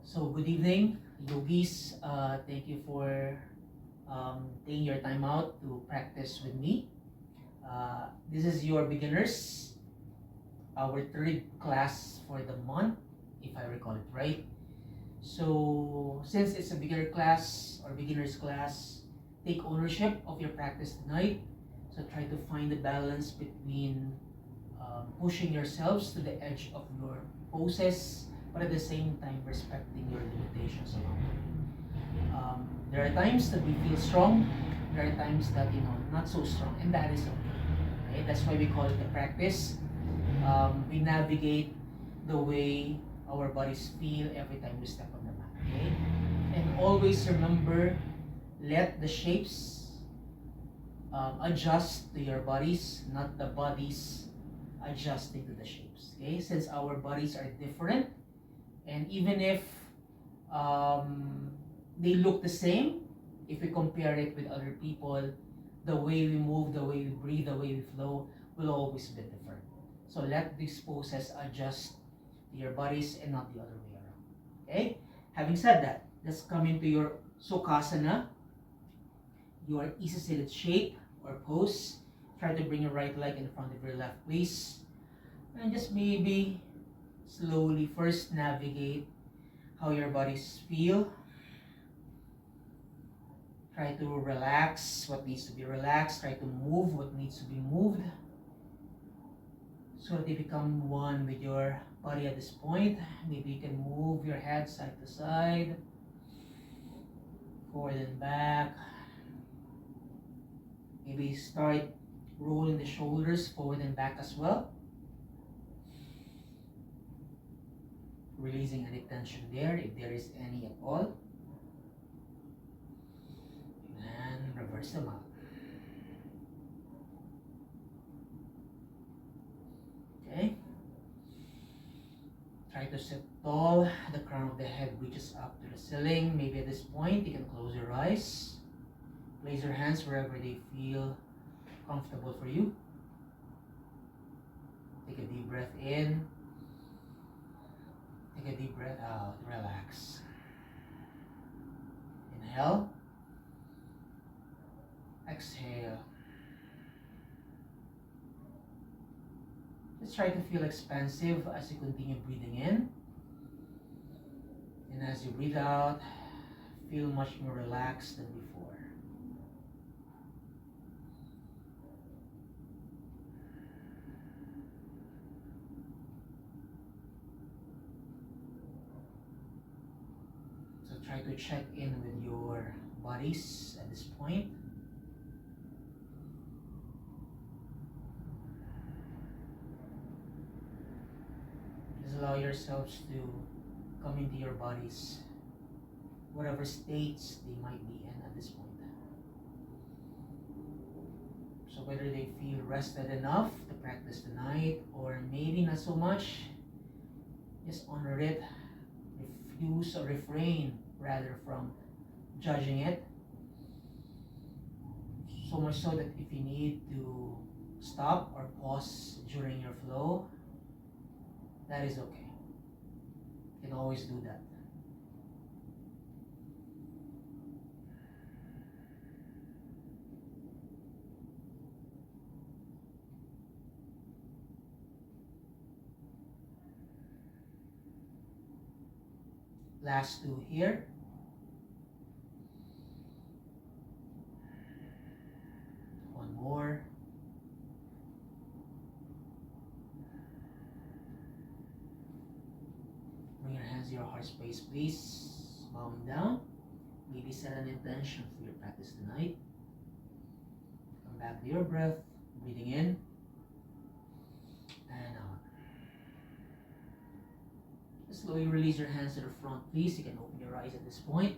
So good evening, yogis. Thank you for taking your time out to practice with me. This is your beginners, our third class for the month, if I recall it right. So since it's a beginner class or beginners class, take ownership of your practice tonight. So try to find the balance between pushing yourselves to the edge of your poses, but at the same time respecting your limitations along the way. There are times that we feel strong, there are times that not so strong, and that is okay. Right? That's why we call it a practice. We navigate the way our bodies feel every time we step on the mat. Okay? And always remember, let the shapes adjust to your bodies, not the bodies adjusting to the shapes. Okay, since our bodies are different, and even if they look the same, if we compare it with other people, the way we move, the way we breathe, the way we flow will always be different. So let these poses adjust to your bodies and not the other way around. Okay, having said that, let's come into your Sukhasana, your easy seated shape or pose. Try to bring your right leg in front of your left, please. And just maybe slowly first navigate how your bodies feel. Try to relax what needs to be relaxed. Try to move what needs to be moved. So that you become one with your body at this point. Maybe you can move your head side to side, forward and back. Maybe start rolling the shoulders forward and back as well. Releasing any tension there, if there is any at all. And reverse them out. Okay. Try to sit tall. The crown of the head reaches up to the ceiling. Maybe at this point you can close your eyes. Place your hands wherever they feel comfortable for you. Take a deep breath in. Take a deep breath out. Relax. Inhale. Exhale. Just try to feel expansive as you continue breathing in. And as you breathe out, feel much more relaxed than before. So try to check in with your bodies at this point. Just allow yourselves to come into your bodies, whatever states they might be in at this point. So whether they feel rested enough to practice tonight or maybe not so much, just honor it. Refuse or refrain rather from judging it. So much so that if you need to stop or pause during your flow, that is okay. You can always do that. Last two here. One more. Bring your hands to your heart space, please. Bowing down. Maybe set an intention for your practice tonight. Come back to your breath. Breathing in and out. Just slowly release your hands to the front, please. You can open your eyes at this point.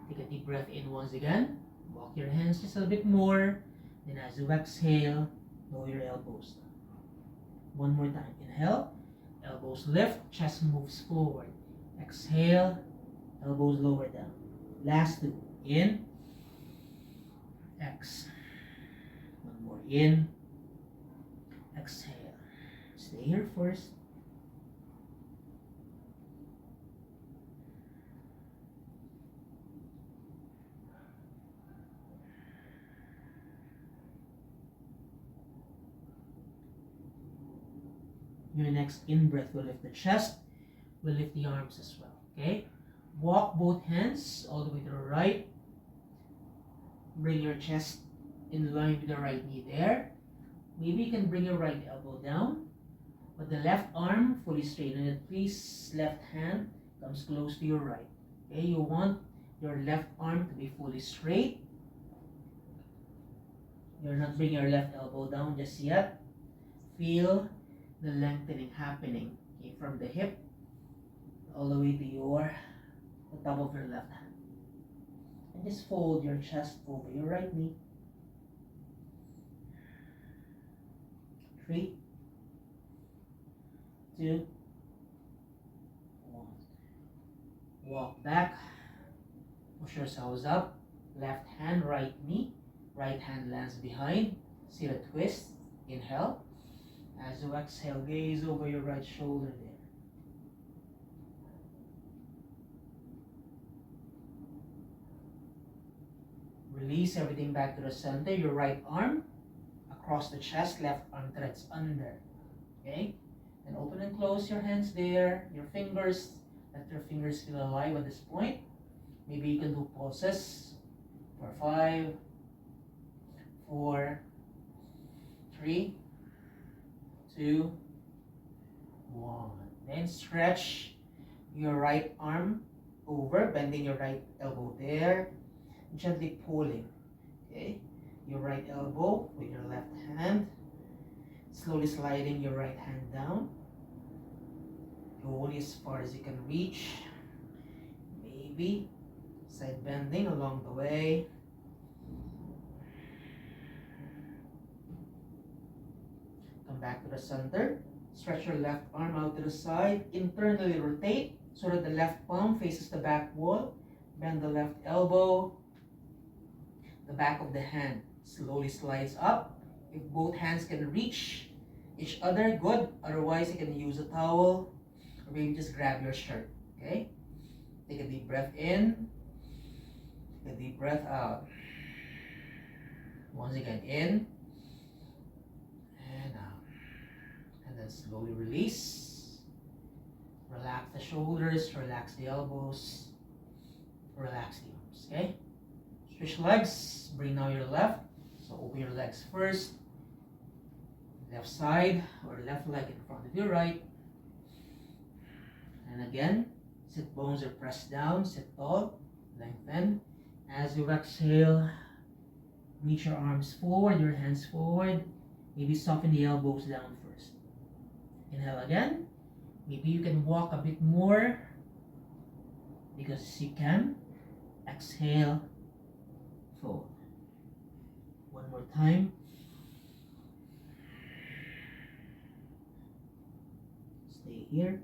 Take a deep breath in once again. Walk your hands just a little bit more. Then as you exhale, lower your elbows. One more time. Inhale. Elbows lift, chest moves forward. Exhale, elbows lower down. Last two. In. X. One more. In. Exhale. Stay here first. Your next in-breath will lift the chest, will lift the arms as well. Okay? Walk both hands all the way to the right. Bring your chest in line with the right knee there. Maybe you can bring your right elbow down, but the left arm fully straighten it. Please, left hand comes close to your right. Okay? You want your left arm to be fully straight. You're not bringing your left elbow down just yet. Feel the lengthening happening, okay, from the hip all the way to the top of your left hand. And just fold your chest over your right knee. 3, 2, 1. Walk back. Push yourselves up. Left hand, right knee. Right hand lands behind. See the twist. Inhale. As you exhale, gaze over your right shoulder there. Release everything back to the center. Your right arm across the chest, left arm threads under. Okay? And open and close your hands there. Your fingers, let your fingers feel alive at this point. Maybe you can do pulses for 5, 4, 3, 2, 1. Then stretch your right arm over, bending your right elbow there, gently pulling. Okay, your right elbow with your left hand, slowly sliding your right hand down. Go only as far as you can reach. Maybe side bending along the way. Come back to the center. Stretch your left arm out to the side. Internally rotate so that the left palm faces the back wall. Bend the left elbow. The back of the hand slowly slides up. If both hands can reach each other, good. Otherwise, you can use a towel or maybe just grab your shirt. Okay? Take a deep breath in. Take a deep breath out. Once again, in and out. And then slowly release. Relax the shoulders, relax the elbows, relax the arms. Okay? Switch legs. Bring now your left. So open your legs first. Left side or left leg in front of your right. And again, sit bones are pressed down. Sit tall. Lengthen. As you exhale, reach your arms forward, your hands forward. Maybe soften the elbows down first. Inhale again. Maybe you can walk a bit more because you can. Exhale. Fold. One more time. Stay here.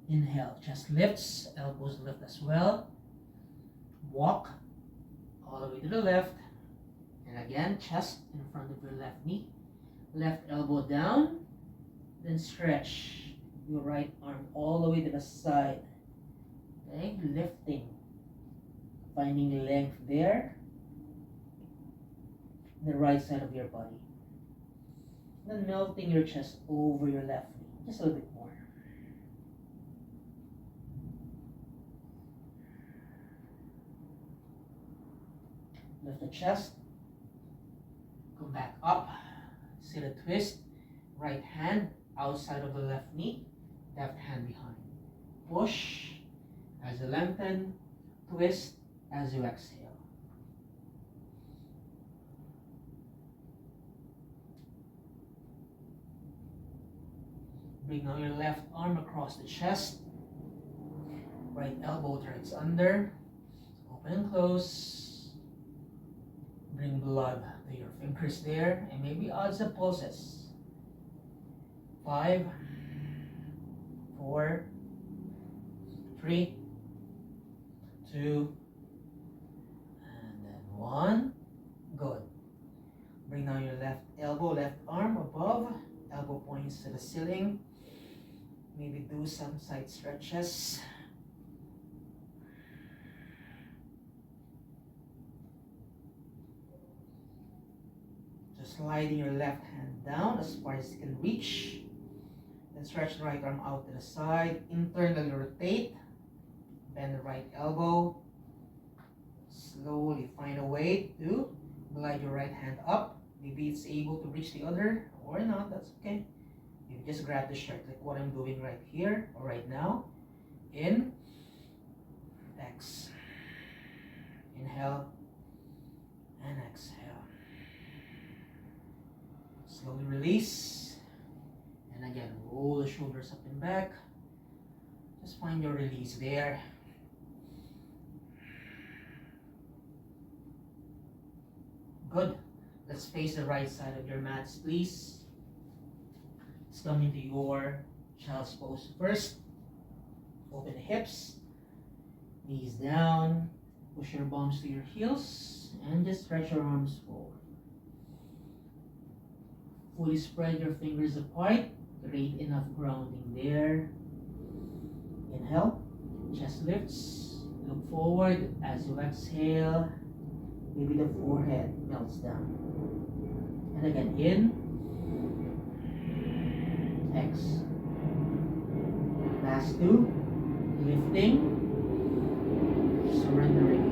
Inhale, chest lifts, elbows lift as well. Walk all the way to the left. And again, chest in front of your left knee. Left elbow down. Then stretch your right arm all the way to the side. Okay, lifting. Finding length there. The right side of your body. Then melting your chest over your left knee. Just a little bit more. Lift the chest. Come back up. Sit a twist. Right hand outside of the left knee. Left hand behind. Push as you lengthen. Twist as you exhale. Bring now your left arm across the chest. Right elbow threads under. Open and close. Bring blood to your fingers there. And maybe add some pulses. 5, 4, 3, 2, and then 1. Good. Bring down your left elbow, left arm above. Elbow points to the ceiling. Maybe do some side stretches. sliding your left hand down as far as you can reach. Then stretch the right arm out to the side. Internally rotate. Bend the right elbow. Slowly find a way to glide your right hand up. Maybe it's able to reach the other or not, that's okay. You just grab the shirt like what I'm doing right here or right now. In, X. Inhale and exhale. Slowly release. And again, roll the shoulders up and back. Just find your release there. Good. Let's face the right side of your mats, please. Let's come into your child's pose first. Open the hips, knees down, push your palms to your heels, and just stretch your arms forward. Fully spread your fingers apart. Great enough grounding there. Inhale, chest lifts. Look forward as you exhale. Maybe the forehead melts down. And again, in, X. Last two, lifting, surrendering.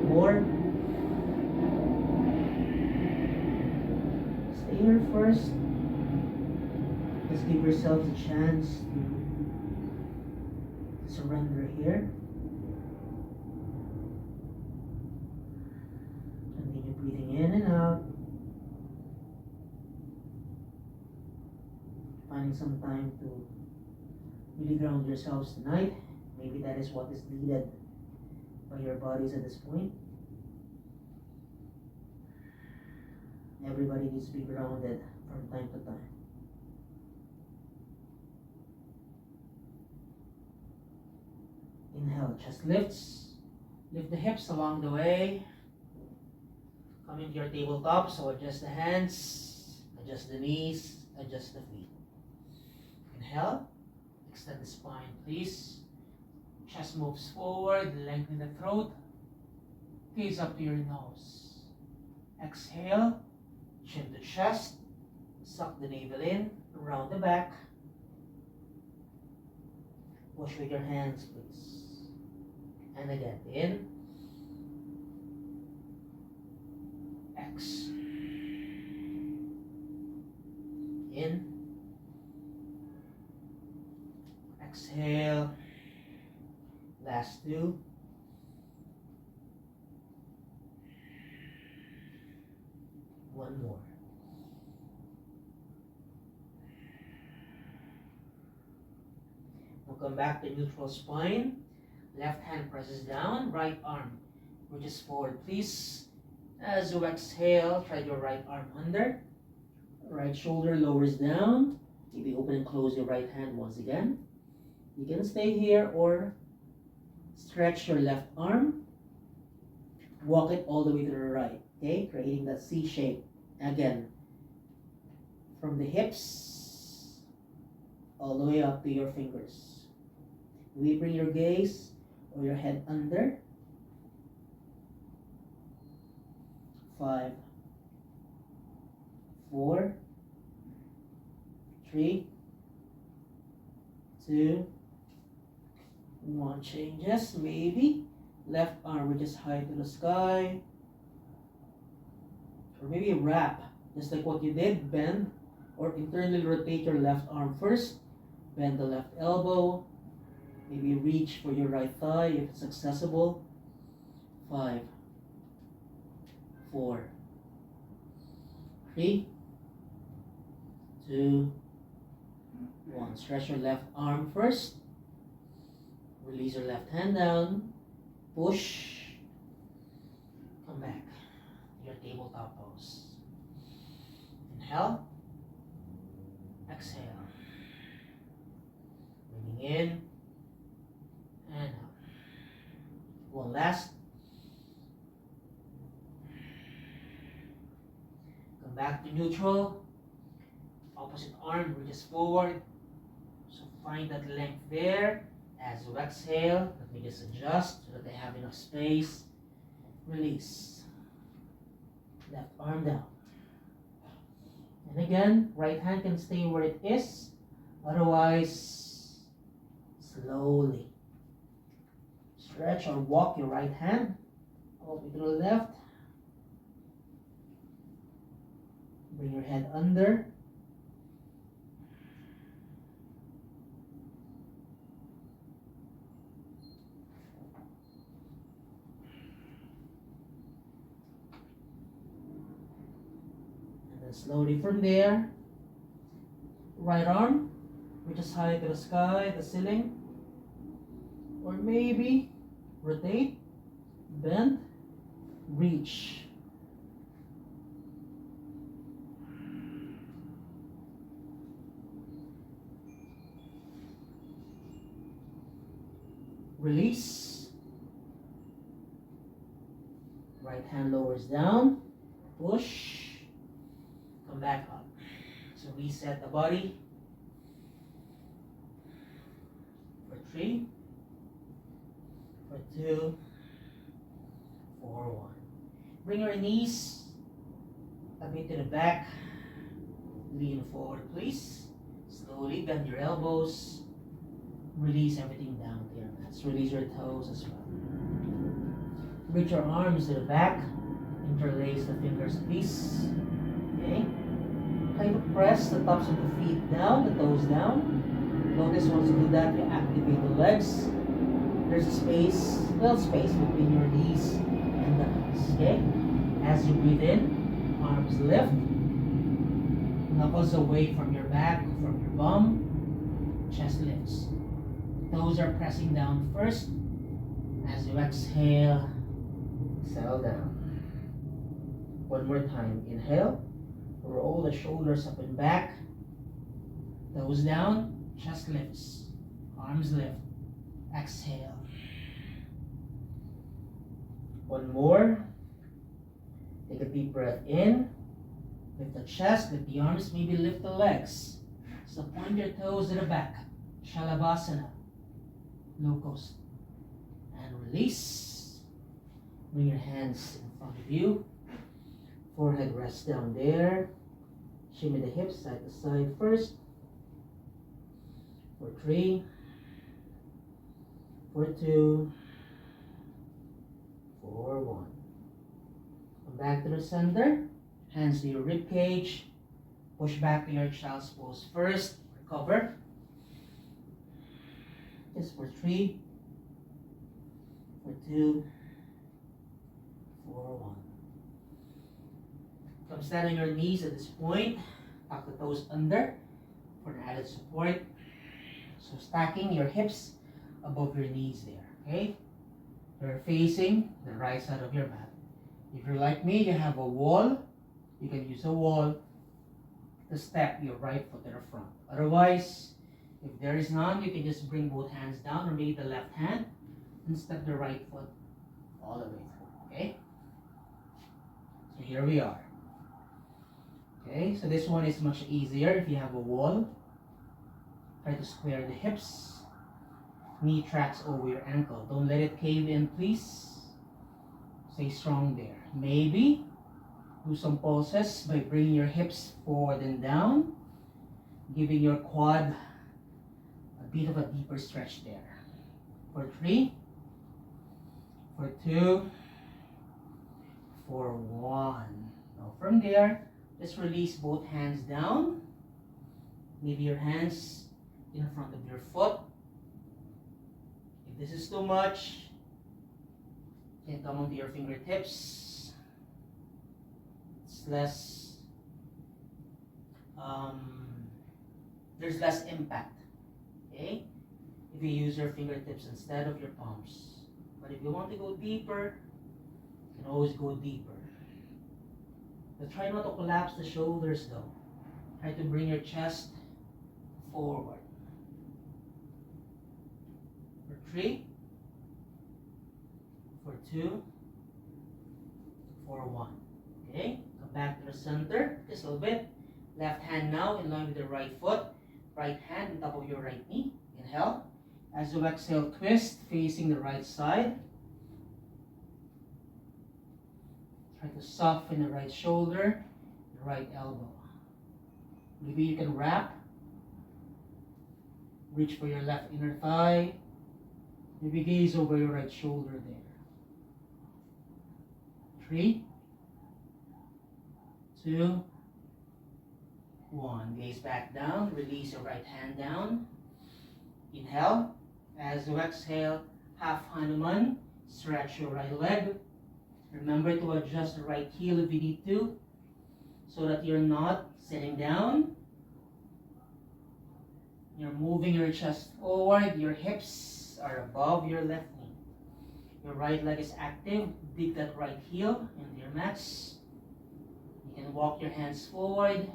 More. Stay here first. Just give yourselves a chance to surrender here. Continue breathing in and out. Finding some time to really ground yourselves tonight. Maybe that is what is needed by your bodies at this point. Everybody needs to be grounded from time to time. Inhale, chest lifts. Lift the hips along the way. Come into your tabletop, so adjust the hands, adjust the knees, adjust the feet. Inhale, extend the spine, please. Chest moves forward, lengthen the throat. Gaze up to your nose. Exhale, chin to chest. Suck the navel in, round the back. Push with your hands, please. And again, in. X. In. Exhale. Last two. One more. We'll come back to neutral spine. Left hand presses down, right arm reaches forward, please. As you exhale, try your right arm under. Right shoulder lowers down. Maybe open and close your right hand once again. You can stay here or stretch your left arm. Walk it all the way to the right, okay? Creating that C shape. Again, from the hips all the way up to your fingers. We bring your gaze or your head under. 5, 4, 3, 2, 1. Changes, maybe. Left arm reaches high to the sky. Or maybe wrap, just like what you did. Bend or internally rotate your left arm first. Bend the left elbow. Maybe reach for your right thigh if it's accessible. 5, 4, 3, 2, 1. Stretch your left arm first. Release your left hand down. Push. Come back to your tabletop pose. Inhale. Exhale. Breathing in and out. One last. Come back to neutral. Opposite arm reaches forward. So find that length there. As you exhale, let me just adjust so that I have enough space. Release. Left arm down. And again, right hand can stay where it is. Otherwise, slowly stretch or walk your right hand all the way to the left. Bring your head under. And then slowly from there, right arm reaches high to the sky, the ceiling. Or maybe rotate, bend, reach. Release. Right hand lowers down. Push. Come back up. So reset the body. For 3. For 2. For 1. Bring your knees a bit to the back. Lean forward, please. Slowly bend your elbows. Release everything down to your mats. Release your toes as well. Reach your arms to the back. Interlace the fingers, please. Okay. Kind of press the tops of the feet down, the toes down. Notice once you do that, you activate the legs. There's a space, little space between your knees and the hands. Okay. As you breathe in, arms lift. Knuckles away from your back, from your bum. Chest lifts. Toes are pressing down first. As you exhale, settle down. One more time. Inhale. Roll the shoulders up and back. Toes down. Chest lifts. Arms lift. Exhale. One more. Take a deep breath in. Lift the chest. Lift the arms. Maybe lift the legs. So point your toes to the back. Shalabhasana. Low coast. And release. Bring your hands in front of you. Forehead rests down there. Shimmy the hips side to side first. For 3. For 2. For 1. Come back to the center. Hands to your rib cage. Push back to your child's pose first. Recover. Just for 3, for 2, for 1. Come stand on your knees at this point. Tuck the toes under for an added support. So stacking your hips above your knees there. Okay? You're facing the right side of your mat. If you're like me, you have a wall. You can use a wall to step your right foot to the front. Otherwise, if there is none, you can just bring both hands down or maybe the left hand and step the right foot all the way through. Okay? So here we are. Okay, so this one is much easier if you have a wall. Try to square the hips. Knee tracks over your ankle. Don't let it cave in, please. Stay strong there. Maybe do some pulses by bringing your hips forward and down, giving your quad a bit of a deeper stretch there. For 3, for 2, for 1. Now from there, just release both hands down. Maybe your hands in front of your foot. If this is too much, you can come onto your fingertips. It's less, there's less impact. Okay? If you use your fingertips instead of your palms. But if you want to go deeper, you can always go deeper. But try not to collapse the shoulders though. Try to bring your chest forward. For 3, for 2, for 1. Okay? Come back to the center just a little bit. Left hand now in line with the right foot. Right hand on top of your right knee. Inhale. As you exhale, twist facing the right side. Try to soften the right shoulder, the right elbow. Maybe you can wrap. Reach for your left inner thigh. Maybe gaze over your right shoulder there. 3, 2, 1. Gaze back down. Release your right hand down. Inhale. As you exhale, half Hanuman. Stretch your right leg. Remember to adjust the right heel if you need to, so that you're not sitting down. You're moving your chest forward. Your hips are above your left knee. Your right leg is active. Dig that right heel into your mats. You can walk your hands forward.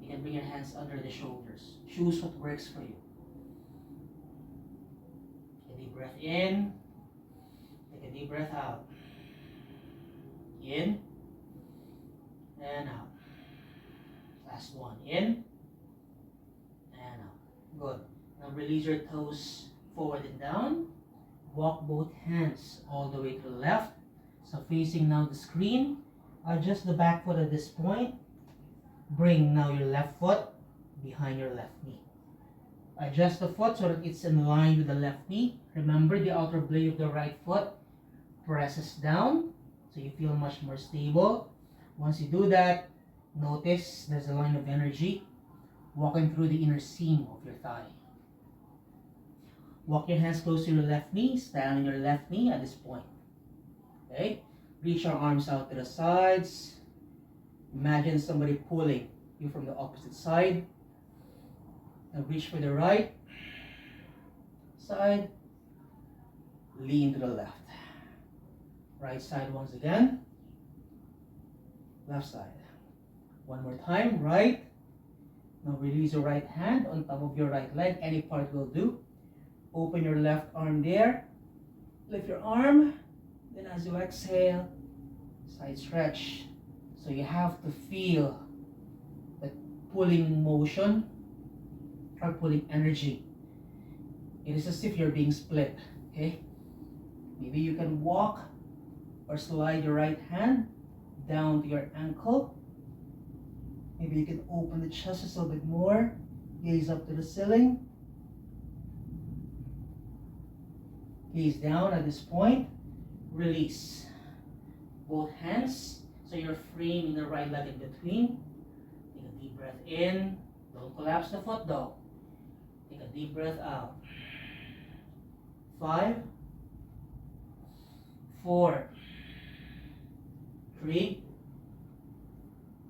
You can bring your hands under the shoulders. Choose what works for you. Take a deep breath in. Take a deep breath out. In and out. Last one. In and out. Good. Now release your toes forward and down. Walk both hands all the way to the left. So facing now the screen. Adjust the back foot at this point. Bring now your left foot behind your left knee. Adjust the foot so that it's in line with the left knee. Remember, the outer blade of the right foot presses down, so you feel much more stable. Once you do that, notice there's a line of energy walking through the inner seam of your thigh. Walk your hands close to your left knee. Stand on your left knee at this point. Okay? Reach your arms out to the sides. Imagine somebody pulling you from the opposite side. Now reach for the right side. Lean to the left. Right side once again. Left side. One more time. Right. Now release your right hand on top of your right leg. Any part will do. Open your left arm there. Lift your arm. Then as you exhale, side stretch. So you have to feel the pulling motion or pulling energy. It is as if you're being split. Okay? Maybe you can walk or slide your right hand down to your ankle. Maybe you can open the chest just a little bit more. Gaze up to the ceiling. Gaze down at this point. Release. Both hands, so you're framing the right leg in between. Take a deep breath in. Don't collapse the foot though. Take a deep breath out. 5, 4, 3,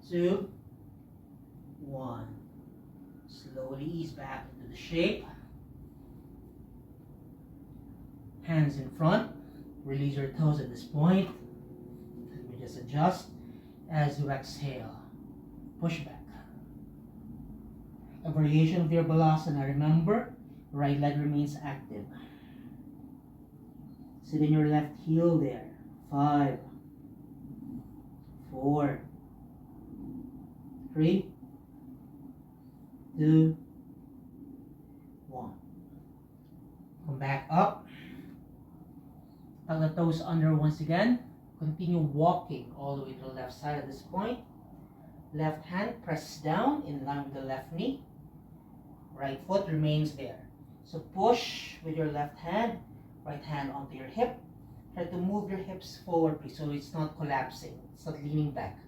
2, 1. Slowly ease back into the shape. Hands in front. Release your toes at this point. Let me just adjust. As you exhale, push back. A variation of your balasana. Remember, right leg remains active. Sit in your left heel there. 5, 4, 3, 2, 1. Come back up. Tuck the toes under once again. Continue walking all the way to the left side at this point. Left hand presses down in line with the left knee. Right foot remains there. So push with your left hand, right hand onto your hip. Try to move your hips forward, please, so it's not collapsing. It's not leaning back.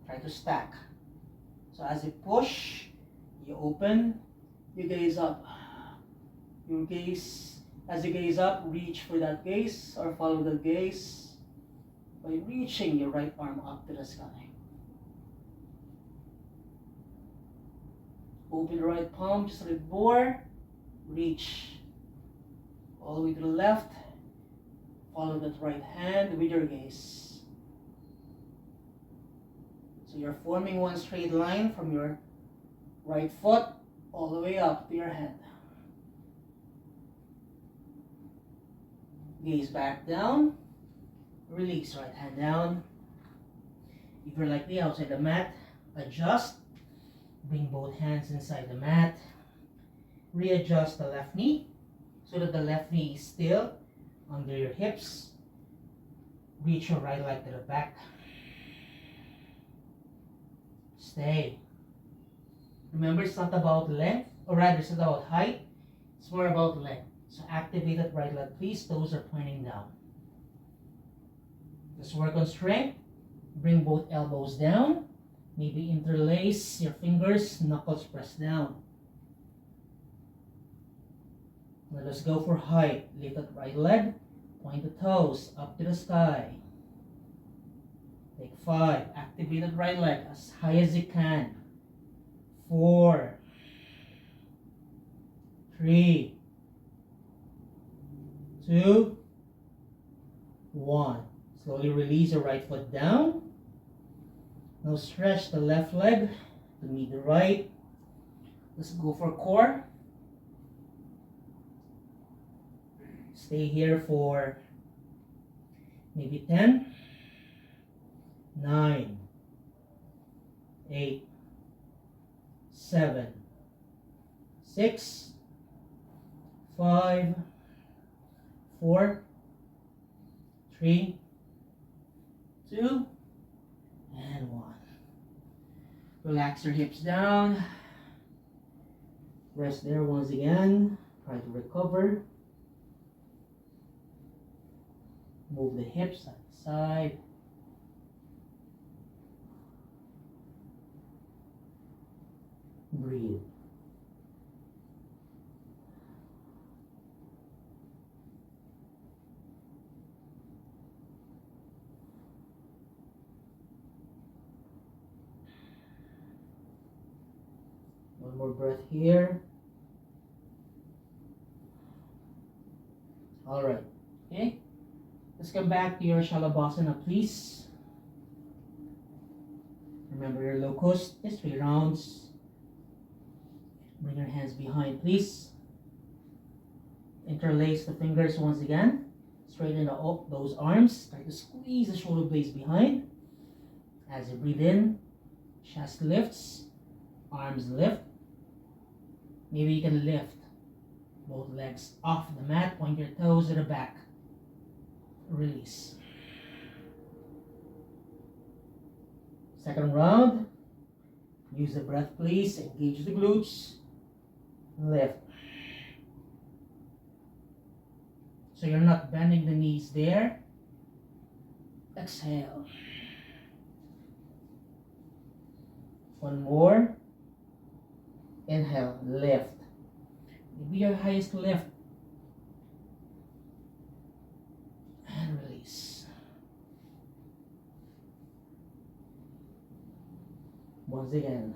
Try to stack. So as you push, you open, you gaze up. You gaze. As you gaze up, reach for that gaze or follow the gaze by reaching your right arm up to the sky. Open the right palm just a little more. Reach all the way to the left. Follow that right hand with your gaze. So you're forming one straight line from your right foot all the way up to your hand. Gaze back down. Release right hand down. If you're like me outside the mat, adjust. Bring both hands inside the mat. Readjust the left knee so that the left knee is still under your hips. Reach your right leg to the back. Stay. Remember, it's not about length, or rather, it's not about height. It's more about length. So activate that right leg, please. Toes are pointing down. Just work on strength. Bring both elbows down. Maybe interlace your fingers, knuckles press down. Now let's go for height. Lift that right leg. Point the toes up to the sky. Take 5. Activate that right leg as high as you can. 4, 3, 2, 1. Slowly release your right foot down. Now stretch the left leg to meet the right. Let's go for core. Stay here for maybe 10, 9, 8, 7, 6, 5, 4, 3, 2, and 1. Relax your hips down. Rest there once again. Try to recover. Move the hips side to side. Breathe. One more breath here. All right. Okay. Let's come back to your Shalabhasana, please. Remember your locust is 3 rounds. Bring your hands behind, please. Interlace the fingers once again. Straighten those arms. Try to squeeze the shoulder blades behind. As you breathe in, chest lifts, arms lift. Maybe you can lift both legs off the mat. Point your toes to the back. Release. Second round. Use the breath, please. Engage the glutes. Lift. So you're not bending the knees there. Exhale. One more. Inhale. Lift. Maybe your highest lift. And release. Once again,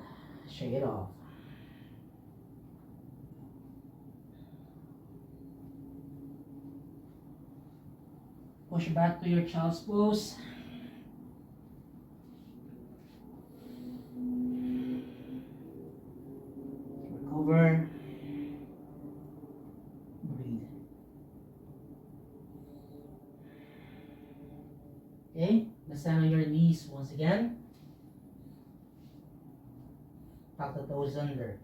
shake it off. Push back to your child's pose. Recover. Breathe. Okay, let's stand on your knees once again. Tuck the toes under.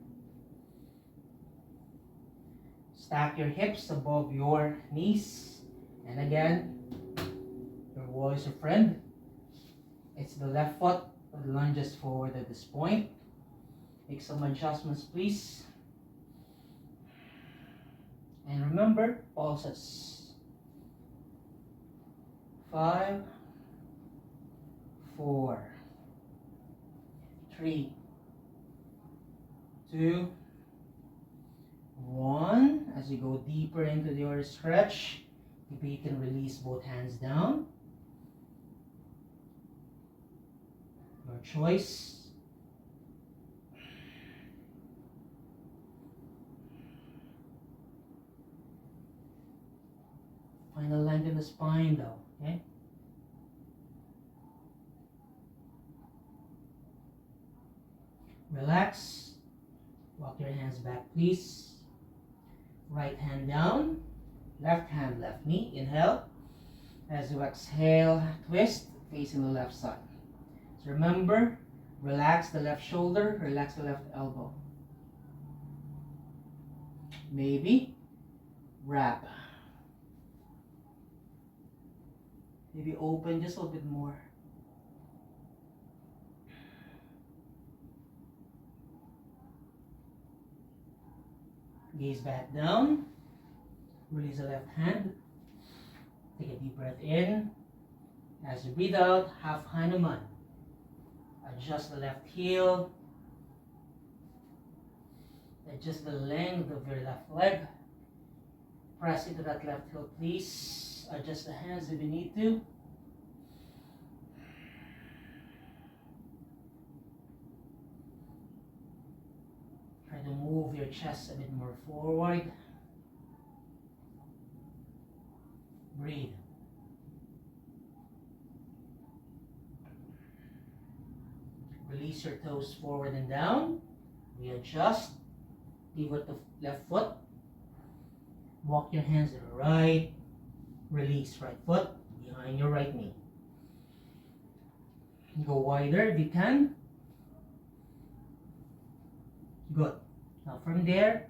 Stack your hips above your knees. And again, your wall is your friend. It's the left foot that lunges forward at this point. Make some adjustments, please. And remember, pulses. 5, 4, 3, 2, 1. As you go deeper into your stretch, maybe you can release both hands down. Your choice. Find a length in the spine though, okay? Relax. Walk your hands back, please. Right hand down. Left hand, left knee. Inhale. As you exhale, twist, facing the left side. So remember, relax the left shoulder, relax the left elbow. Maybe wrap. Maybe open just a little bit more. Gaze back down. Release the left hand. Take a deep breath in. As you breathe out, half Hanuman. Adjust the left heel. Adjust the length of your left leg. Press into that left heel, please. Adjust the hands if you need to. Try to move your chest a bit more forward. Breathe. Release your toes forward and down. Readjust. Pivot the left foot. Walk your hands to the right. Release right foot behind your right knee. Go wider if you can. Good. Now from there,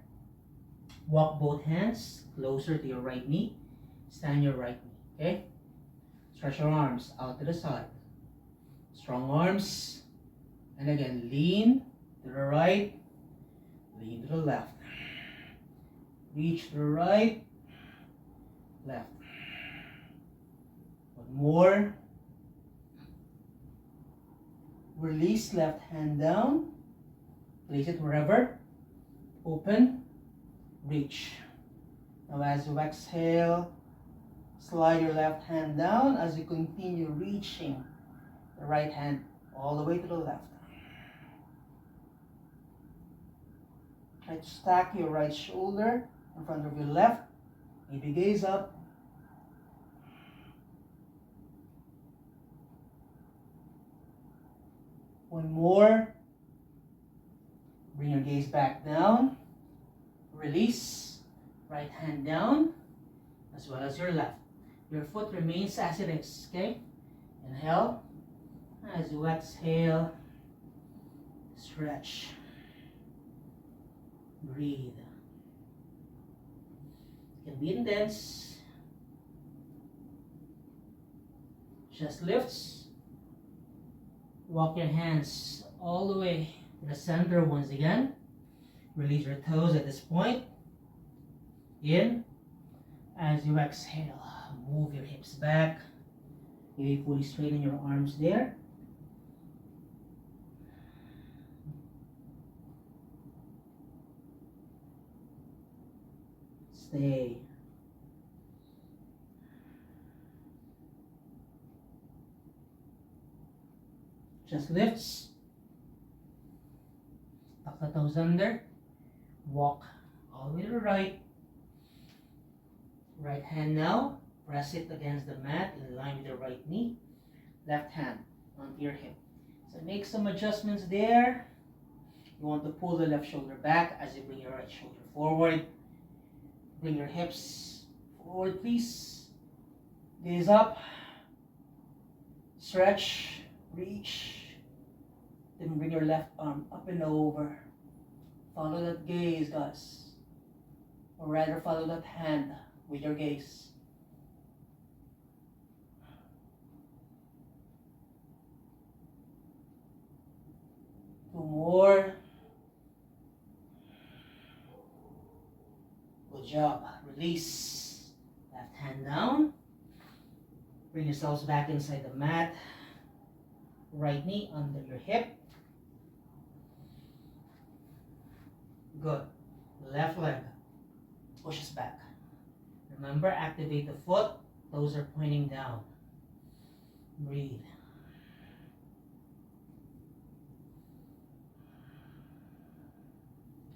walk both hands closer to your right knee. Stand your right knee. Okay? Stretch your arms out to the side. Strong arms. And again, lean to the right. Lean to the left. Reach to the right. Left. One more. Release left hand down. Place it wherever. Open. Reach. Now as you exhale, slide your left hand down as you continue reaching the right hand all the way to the left. Try to stack your right shoulder in front of your left. Maybe gaze up. One more. Bring your gaze back down. Release. Right hand down as well as your left. Your foot remains as it is, okay? Inhale. As you exhale, stretch. Breathe. It can be intense. Chest lifts. Walk your hands all the way to the center once again. Release your toes at this point. In. As you exhale, move your hips back. Maybe fully straighten your arms there. Stay. Chest lifts. Tuck the toes under. Walk all the way to the right. Right hand now. Press it against the mat in line with your right knee. Left hand onto your hip. So make some adjustments there. You want to pull the left shoulder back as you bring your right shoulder forward. Bring your hips forward, please. Gaze up. Stretch. Reach. Then bring your left arm up and over. Follow that gaze, guys. Or rather, follow that hand with your gaze. Two more. Good job. Release. Left hand down. Bring yourselves back inside the mat. Right knee under your hip. Good. Left leg pushes back. Remember, activate the foot. Toes are pointing down. Breathe.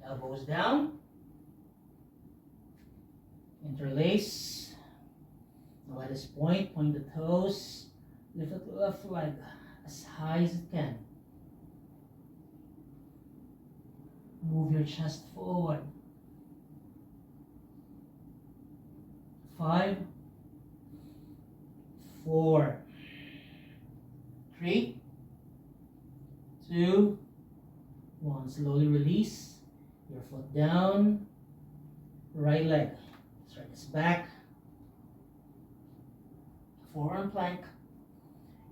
Elbows down. Interlace. Now at this point, point the toes. Lift the left leg as high as it can. Move your chest forward. 5, 4, 3, 2, 1. Slowly release your foot down. Right leg. Stretch this back. forearm plank.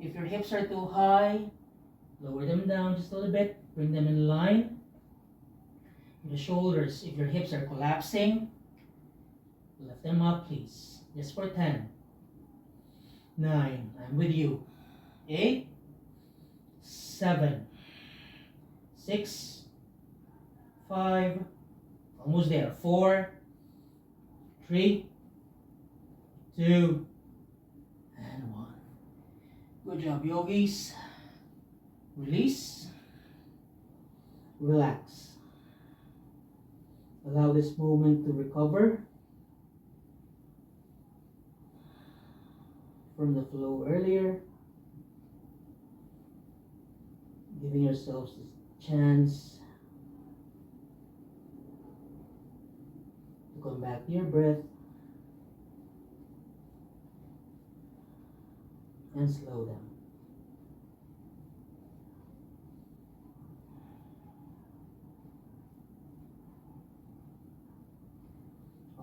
If your hips are too high, lower them down just a little bit, bring them in line. The shoulders, if your hips are collapsing, lift them up please. Just for 10, 9, I'm with you. 8, 7, 6, 5, almost there. 4, 3, 2, and 1. Good job, yogis. Release. Relax. Allow this moment to recover from the flow earlier. Giving yourselves this chance to come back to your breath and slow down.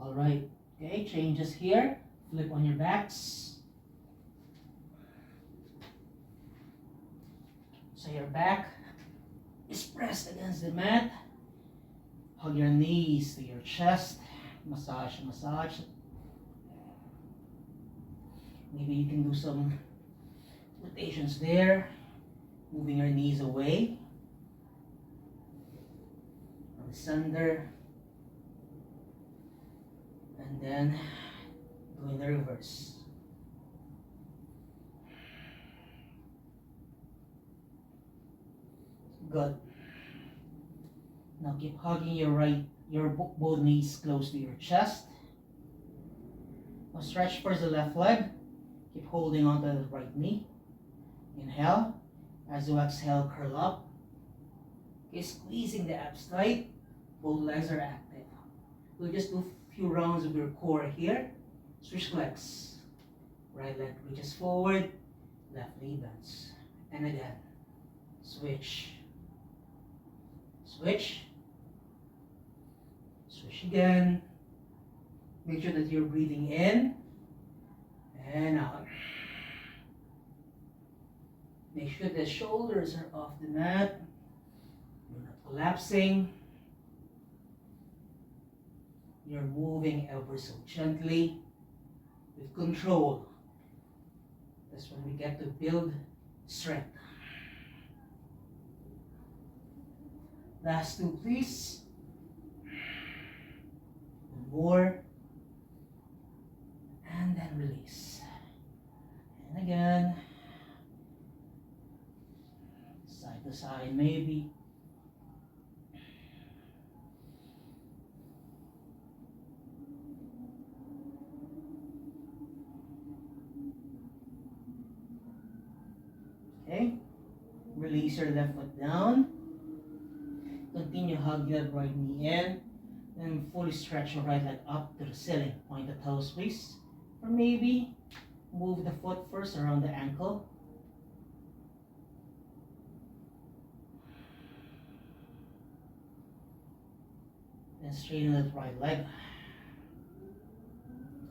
All right, okay, changes here. Flip on your backs. So your back is pressed against the mat. Hug your knees to your chest. Massage, massage. Maybe you can do some rotations there. Moving your knees away from the center. And then doing the reverse. Good. Now keep hugging your both knees close to your chest. Now stretch first the left leg. Keep holding on to the right knee. Inhale. As you exhale, curl up. Okay, squeezing the abs tight. Both legs are active. We'll just do a few rounds of your core here. Switch legs. Right leg reaches forward. Left knee bends. And again. Switch. Switch. Switch again. Make sure that you're breathing in and out. Make sure the shoulders are off the mat. You're not collapsing. You're moving ever so gently with control. That's when we get to build strength. Last two, please. One more. And then release. And again. Side to side, maybe. Okay. Release your left foot down. Continue hugging that right knee in. Then fully stretch your right leg up to the ceiling. Point the toes, please. Or maybe move the foot first around the ankle. Then straighten that right leg.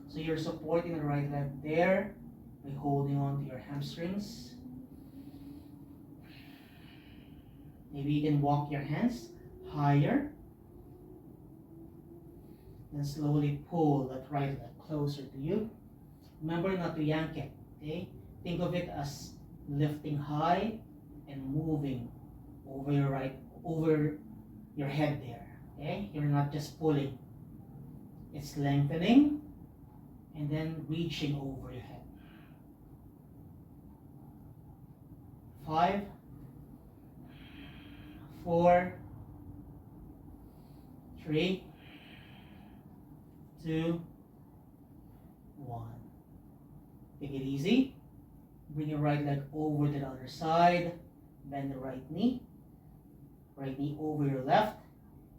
So you're supporting the right leg there by holding on to your hamstrings. Maybe you can walk your hands higher. Then slowly pull that right leg closer to you. Remember not to yank it, okay? Think of it as lifting high and moving over your head there, okay? You're not just pulling. It's lengthening and then reaching over your head. 5, 4, 3, 2, 1. Take it easy. Bring your right leg over to the other side. Bend the right knee. Right knee over your left.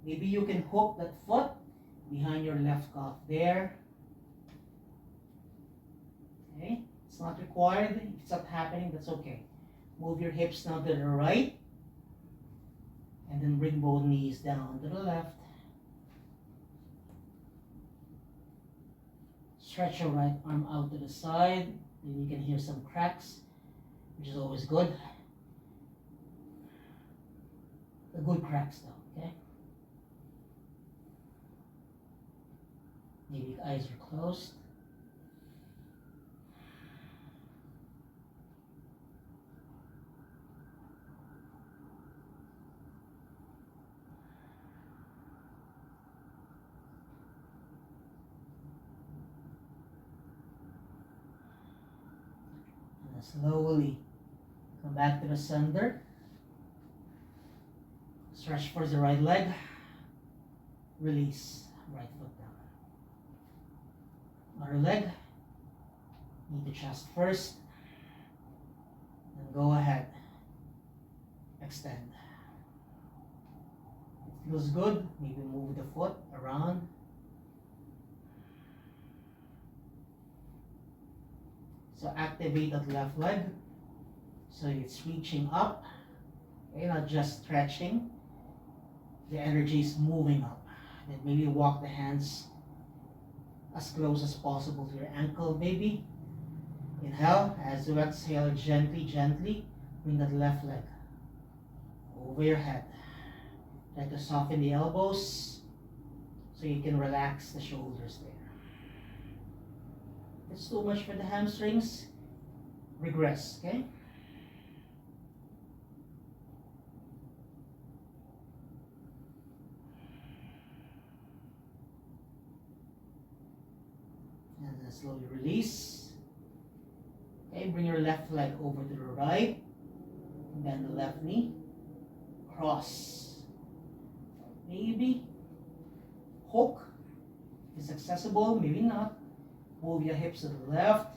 Maybe you can hook that foot behind your left calf there. Okay? It's not required. If it's not happening, that's okay. Move your hips now to the right. And then bring both knees down to the left. Stretch your right arm out to the side. Maybe you can hear some cracks, which is always good. The good cracks though, okay? Maybe the eyes are closed. And then slowly come back to the center. Stretch for the right leg. Release. Right foot down. Other leg. Knee to chest first. Then go ahead. Extend. It feels good. Maybe move the foot around. So activate that left leg. So it's reaching up. Okay, not just stretching. The energy is moving up. Then maybe walk the hands as close as possible to your ankle, maybe. Inhale. As you exhale, gently, gently bring that left leg over your head. Try to soften the elbows so you can relax the shoulders there. If it's too much for the hamstrings, regress, okay? And then slowly release. Okay, bring your left leg over to the right. Bend the left knee. Cross. Maybe hook. If it's accessible, maybe not. Move your hips to the left.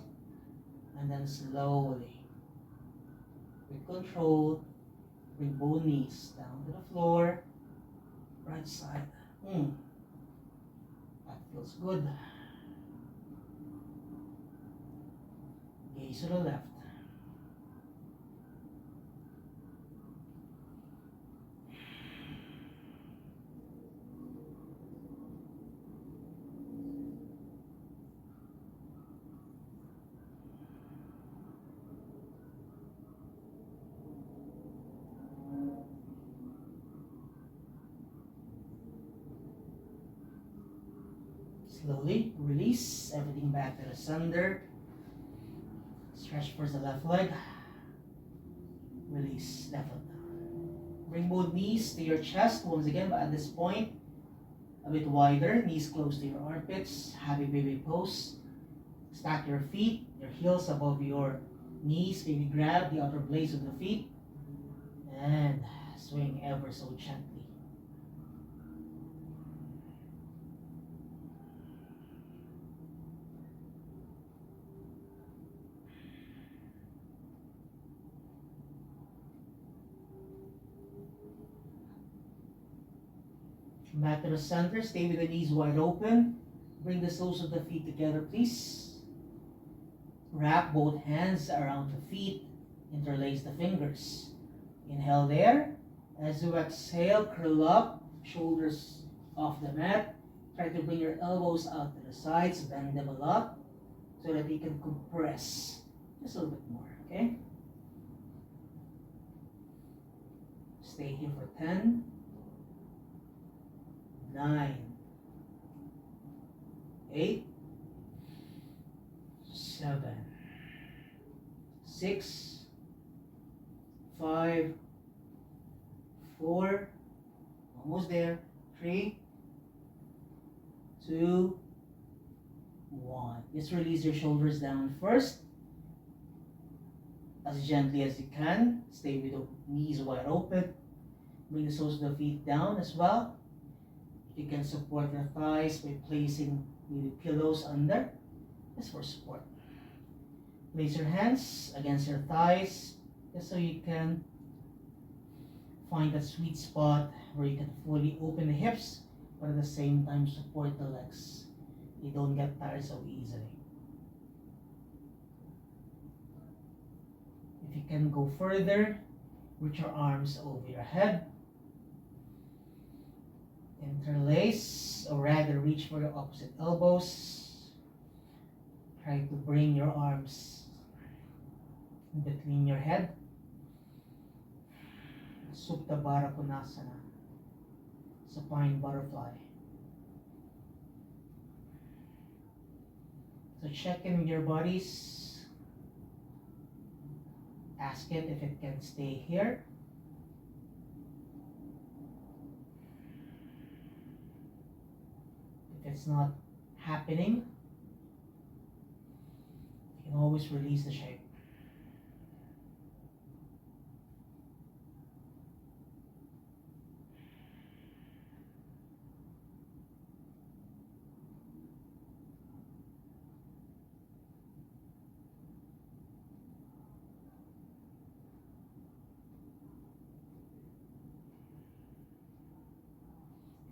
And then slowly, with control, bring both knees down to the floor. Right side. That feels good. Gaze to the left. Slowly release everything back to the center. Stretch first the left leg. Release left foot down. Bring both knees to your chest once again, but at this point, a bit wider. Knees close to your armpits. Happy baby pose. Stack your feet, your heels above your knees. Maybe grab the outer blades of the feet. And swing ever so gently. Back to the center, stay with the knees wide open. Bring the soles of the feet together, please. Wrap both hands around the feet. Interlace the fingers. Inhale there. As you exhale, curl up, shoulders off the mat. Try to bring your elbows out to the sides, bend them a lot so that you can compress just a little bit more, okay? Stay here for 10. 9, 8, 7, 6, 5, 4, almost there, 3, 2, 1. Just release your shoulders down first, as gently as you can. Stay with the knees wide open. Bring the soles of the feet down as well. You can support your thighs by placing maybe pillows under, just for support. Place your hands against your thighs, just so you can find that sweet spot where you can fully open the hips, but at the same time support the legs. You don't get tired so easily. If you can go further, reach your arms over your head. Interlace, or rather reach for your opposite elbows. Try to bring your arms in between your head. Supta Baddha Konasana, supine butterfly. So check in with your bodies. Ask it if it can stay here. If it's not happening, you can always release the shape.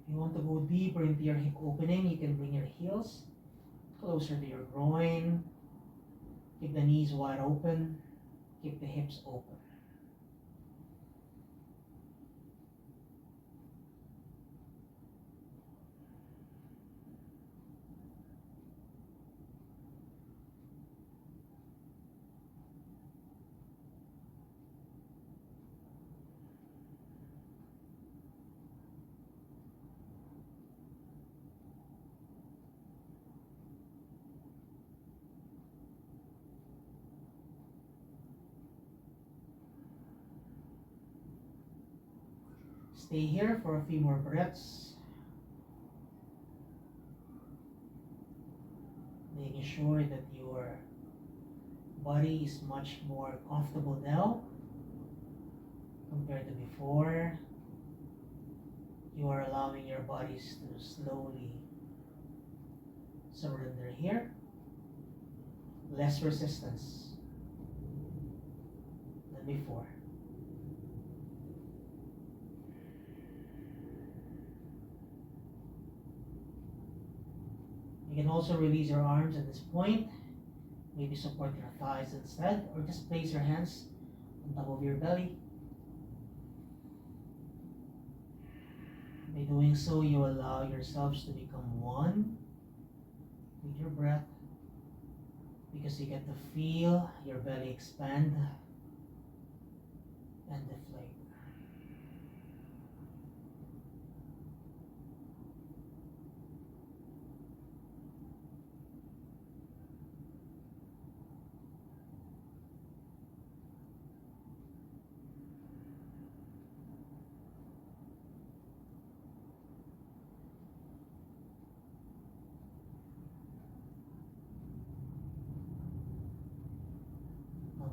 If you want to go deeper into your hip opening, you can bring your heels closer to your groin. Keep the knees wide open. Keep the hips open. Stay here for a few more breaths. Making sure that your body is much more comfortable now compared to before. You are allowing your bodies to slowly surrender here. Less resistance than before. You can also release your arms at this point. Maybe support your thighs instead, or just place your hands on top of your belly. By doing so, you allow yourselves to become one with your breath, because you get to feel your belly expand and deflate.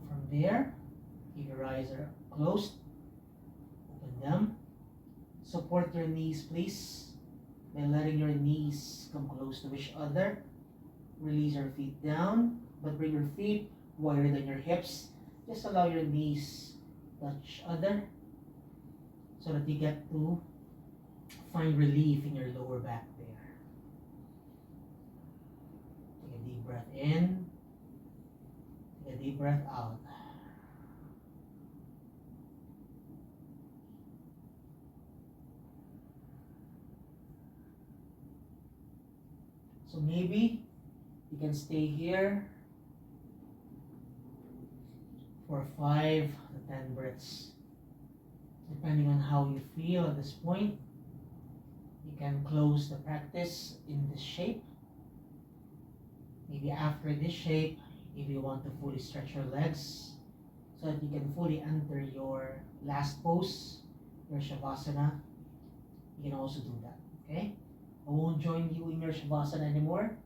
From there, keep your eyes are closed, open them. Support your knees, please, by letting your knees come close to each other. Release your feet down, but bring your feet wider than your hips. Just allow your knees touch each other so that you get to find relief in your lower back there. Take a deep breath in. Take a deep breath out. So maybe you can stay here for 5 to 10 breaths. Depending on how you feel at this point, you can close the practice in this shape. Maybe after this shape, if you want to fully stretch your legs so that you can fully enter your last pose, your Shavasana, you can also do that, okay? I won't join you in your Shavasana anymore.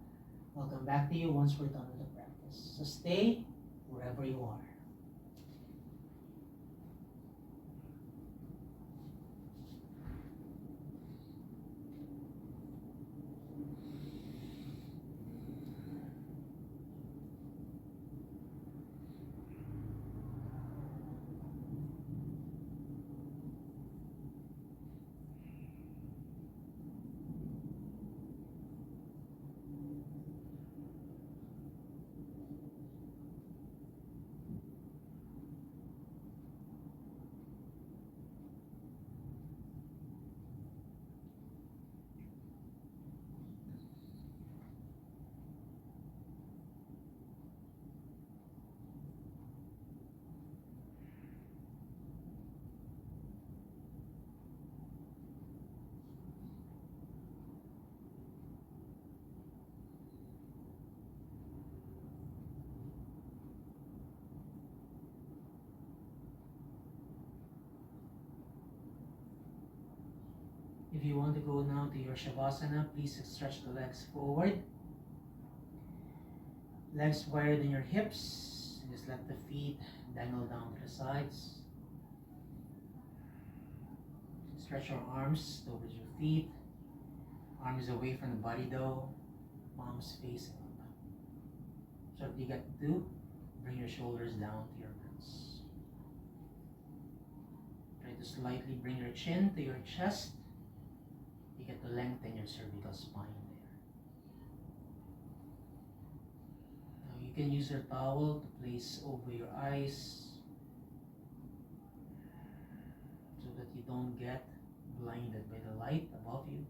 I'll come back to you once we're done with the practice. So stay wherever you are. If you want to go now to your Shavasana, please stretch the legs forward. Legs wider than your hips. Just let the feet dangle down to the sides. Stretch your arms towards your feet. Arms away from the body though. Palms facing up. So what you got to do, bring your shoulders down to your mats. Try to slightly bring your chin to your chest. You get to lengthen your cervical spine there. Now you can use your towel to place over your eyes so that you don't get blinded by the light above you.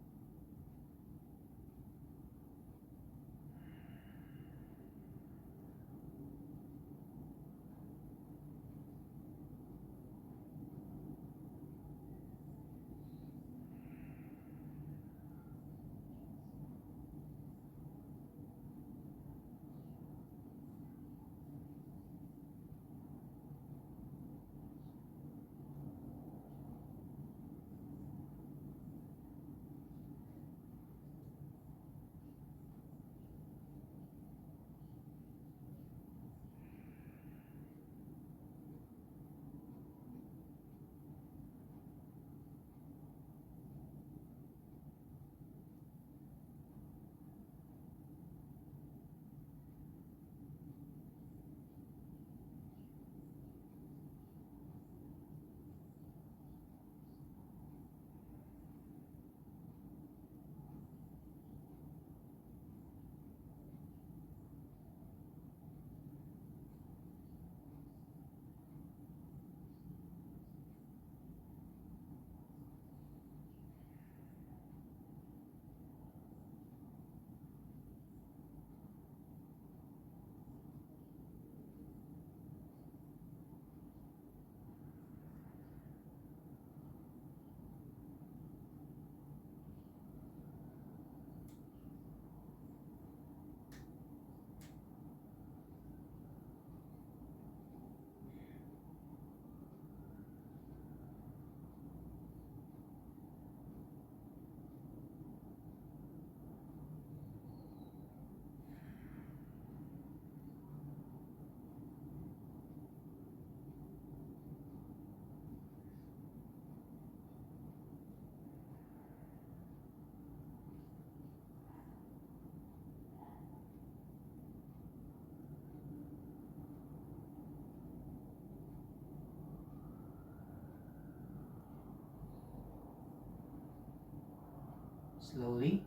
Slowly,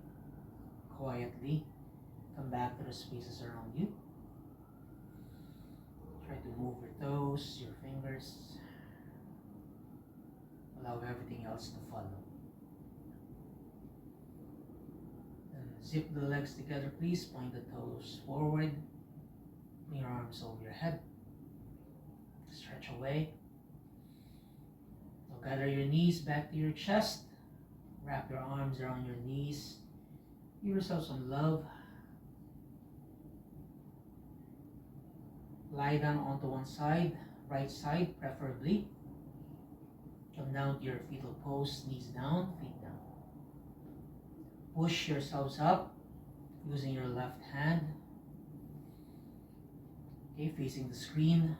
quietly, come back to the spaces around you. Try to move your toes, your fingers. Allow everything else to follow. And zip the legs together, please. Point the toes forward. Bring your arms over your head. Stretch away. Now gather your knees back to your chest. Wrap your arms around your knees. Give yourself some love. Lie down onto one side, right side preferably. Come down to your fetal pose, knees down, feet down. Push yourselves up using your left hand. Okay, facing the screen.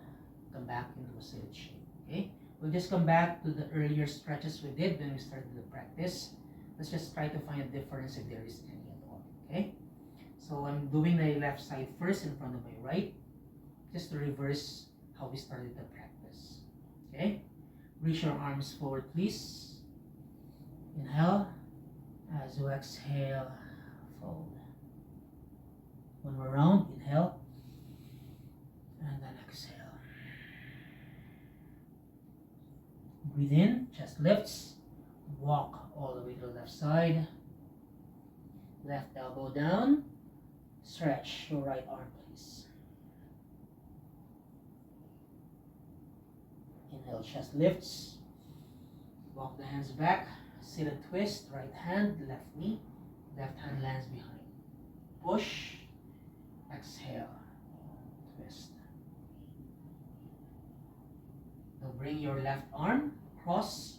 Come back into a seated shape. Okay, we'll just come back to the earlier stretches we did when we started the practice. Let's just try to find a difference if there is any at all. Okay, so I'm doing the left side first in front of my right, just to reverse how we started the practice. Okay, reach your arms forward, please. Inhale. As you exhale, fold. One more round. Inhale. And then exhale. Breathe in, chest lifts. Walk all the way to the left side. Left elbow down. Stretch your right arm, please. Inhale, chest lifts. Walk the hands back. Sit and twist. Right hand, left knee. Left hand lands behind. Push. Exhale. Twist. Now bring your left arm across.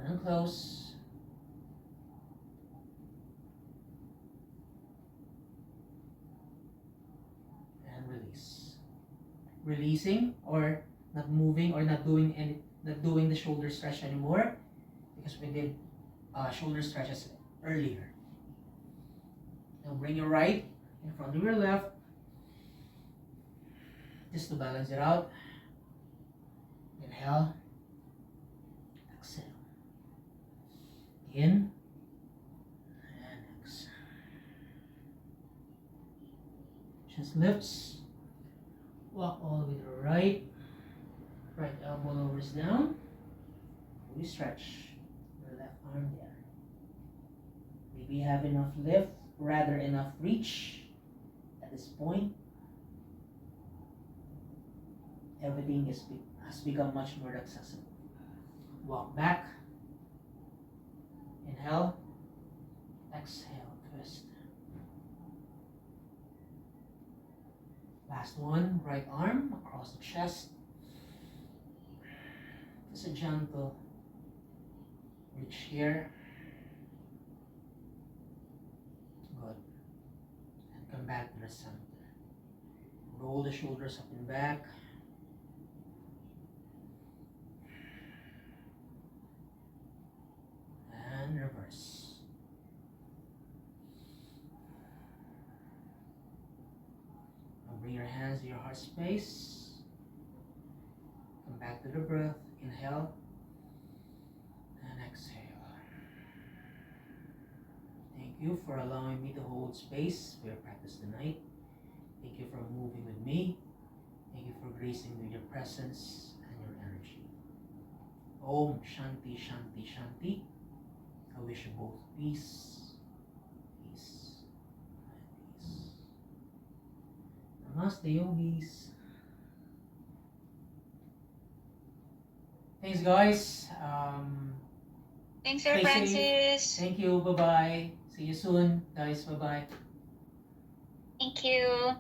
Open and close. And release. Releasing or not moving or not doing the shoulder stretch anymore because we did shoulder stretches earlier. Now bring your right in front of your left just to balance it out. Inhale, exhale. In and exhale. Chest lifts. Walk all the way to the right. Right elbow lowers down. We stretch your left arm there. Maybe you have enough lift, rather enough reach at this point. Everything has become much more accessible. Walk back. Inhale. Exhale. Twist. Last one. Right arm across the chest. Just a gentle reach here. Good. And come back to the center. Roll the shoulders up and back. And reverse. Now bring your hands to your heart space. Come back to the breath. Inhale and exhale. Thank you for allowing me to hold space for your practice tonight. Thank you for moving with me. Thank you for gracing me with your presence and your energy. Om Shanti Shanti Shanti. I wish you both peace, peace, and peace. Namaste, yogis. Thanks, guys. Thanks, Sir Stay Francis. safe. Thank you. Bye-bye. See you soon, guys. Bye-bye. Thank you.